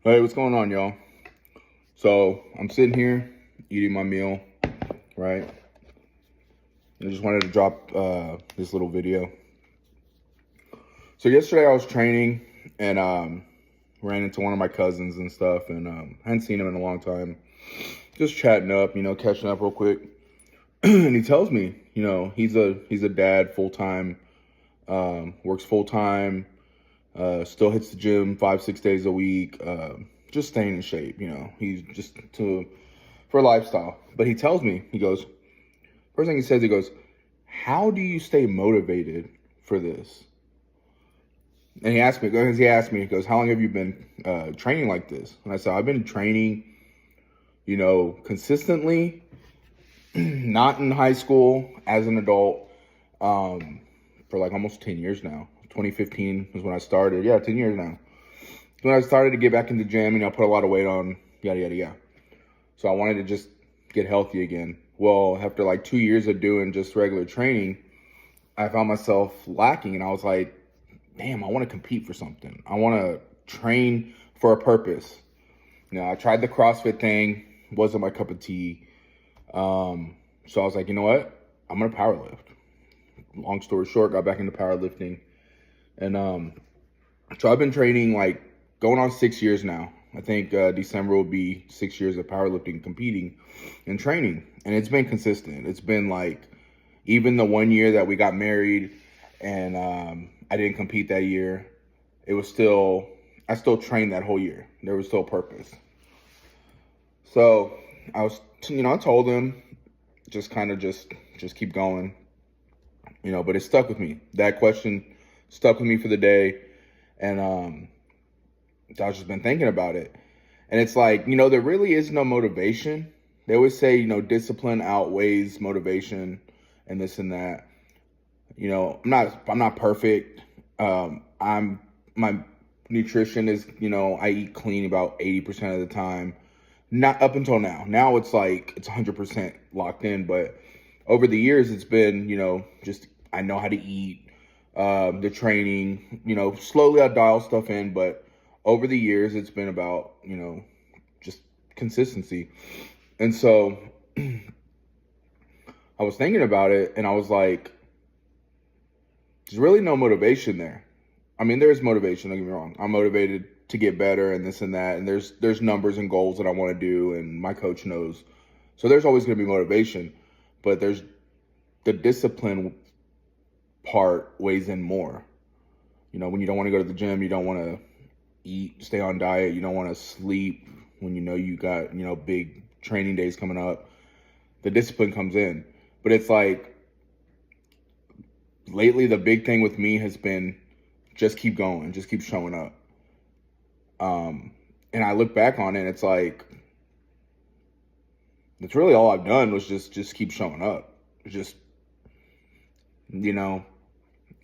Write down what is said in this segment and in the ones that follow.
Hey, what's going on, y'all? So I'm sitting here eating my meal, right? I just wanted to drop this little video. So yesterday I was training and ran into one of my cousins and stuff, and hadn't seen him in a long time. Just chatting up, catching up real quick. And he tells me, he's a dad, full time, works full time, still hits the gym 5-6 days a week. Just staying in shape, he's just for lifestyle. But he tells me, he goes, first thing he says, he goes, how do you stay motivated for this? And he asked me, he goes, how long have you been training like this? And I said, I've been training, consistently, not in high school, as an adult, for like almost 10 years now. 2015 was when I started. Yeah, 10 years now. When I started to get back in the gym, put a lot of weight on, yada, yada, yada. So I wanted to just get healthy again. Well, after like 2 years of doing just regular training, I found myself lacking, and I was like, damn, I want to compete for something. I want to train for a purpose. I tried the CrossFit thing, wasn't my cup of tea. So I was like, you know what? I'm going to powerlift. Long story short, got back into powerlifting. And so I've been training like going on 6 years now. I think December will be 6 years of powerlifting, competing, and training. And it's been consistent. It's been like, even the 1 year that we got married and I didn't compete that year, I still trained that whole year. There was still purpose. So I told him, just keep going, but it stuck with me. That question stuck with me for the day. And I've just been thinking about it. And it's like, there really is no motivation. They always say, discipline outweighs motivation and this and that. I'm not perfect. My nutrition is, I eat clean about 80% of the time. Not up until now. Now it's like, it's 100% locked in. But over the years, it's been, just, I know how to eat, the training, slowly I dial stuff in, but over the years, it's been about, just consistency. And so I was thinking about it, and I was like, there's really no motivation there. I mean, there is motivation, don't get me wrong. I'm motivated to get better and this and that, and there's numbers and goals that I want to do, and my coach knows. So there's always going to be motivation, but there's the discipline part weighs in more. When you don't want to go to the gym, you don't want to eat, stay on diet, you don't want to sleep when you got, big training days coming up, the discipline comes in. But it's like, lately the big thing with me has been just keep going, just keep showing up. And I look back on it, and it's like, that's really all I've done was just keep showing up. Just,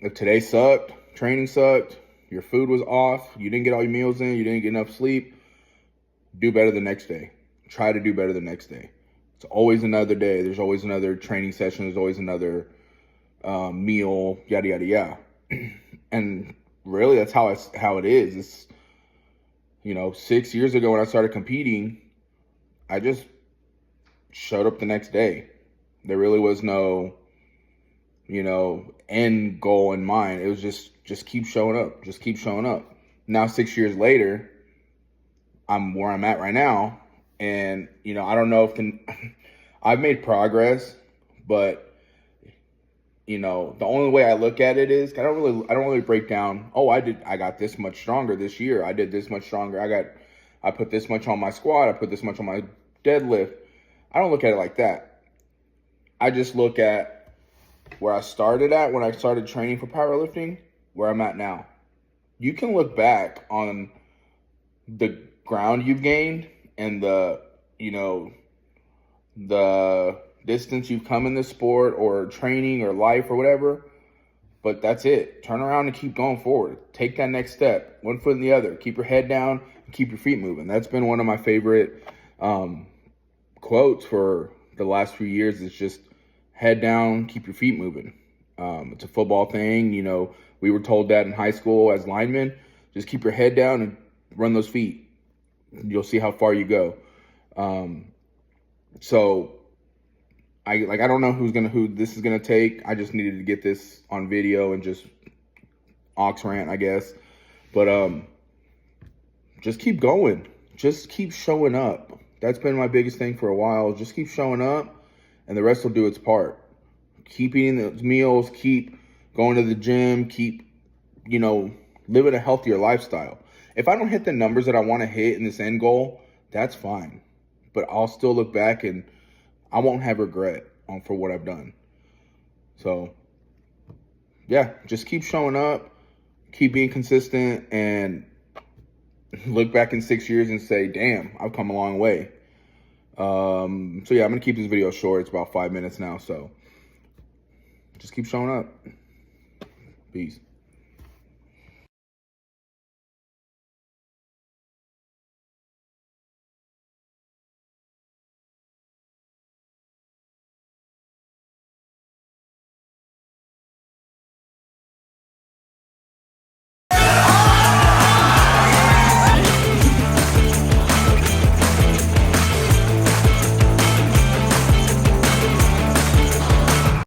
if today sucked, training sucked, your food was off, you didn't get all your meals in, you didn't get enough sleep, do better the next day. Try to do better the next day. It's always another day. There's always another training session. There's always another meal, yada, yada, yada. And really, that's how it is. It's, 6 years ago when I started competing, I just showed up the next day. There really was no, end goal in mind. It was just keep showing up, just keep showing up. Now, 6 years later, I'm where I'm at right now. And, I don't know if I've made progress, but, the only way I look at it is I don't really break down, I got this much stronger this year. I did this much stronger. I put this much on my squat. I put this much on my deadlift. I don't look at it like that. I just look at where I started at when I started training for powerlifting, where I'm at now. You can look back on the ground you've gained and the distance you've come in this sport or training or life or whatever, but that's it. Turn around and keep going forward. Take that next step, one foot in the other. Keep your head down and keep your feet moving. That's been one of my favorite quotes for the last few years. It's just head down, keep your feet moving. It's a football thing. We were told that in high school as linemen, just keep your head down and run those feet. you'll see how far you go. So I don't know who this is gonna take. I just needed to get this on video and just rant, I guess. But just keep going. Just keep showing up. That's been my biggest thing for a while. Just keep showing up, and the rest will do its part. Keep eating those meals. Keep going to the gym. Keep, living a healthier lifestyle. If I don't hit the numbers that I want to hit in this end goal, that's fine. But I'll still look back and I won't have regret for what I've done. So, yeah, just keep showing up, keep being consistent, and look back in 6 years and say, damn, I've come a long way. So yeah, I'm gonna keep this video short. It's about 5 minutes now, so just keep showing up. Peace.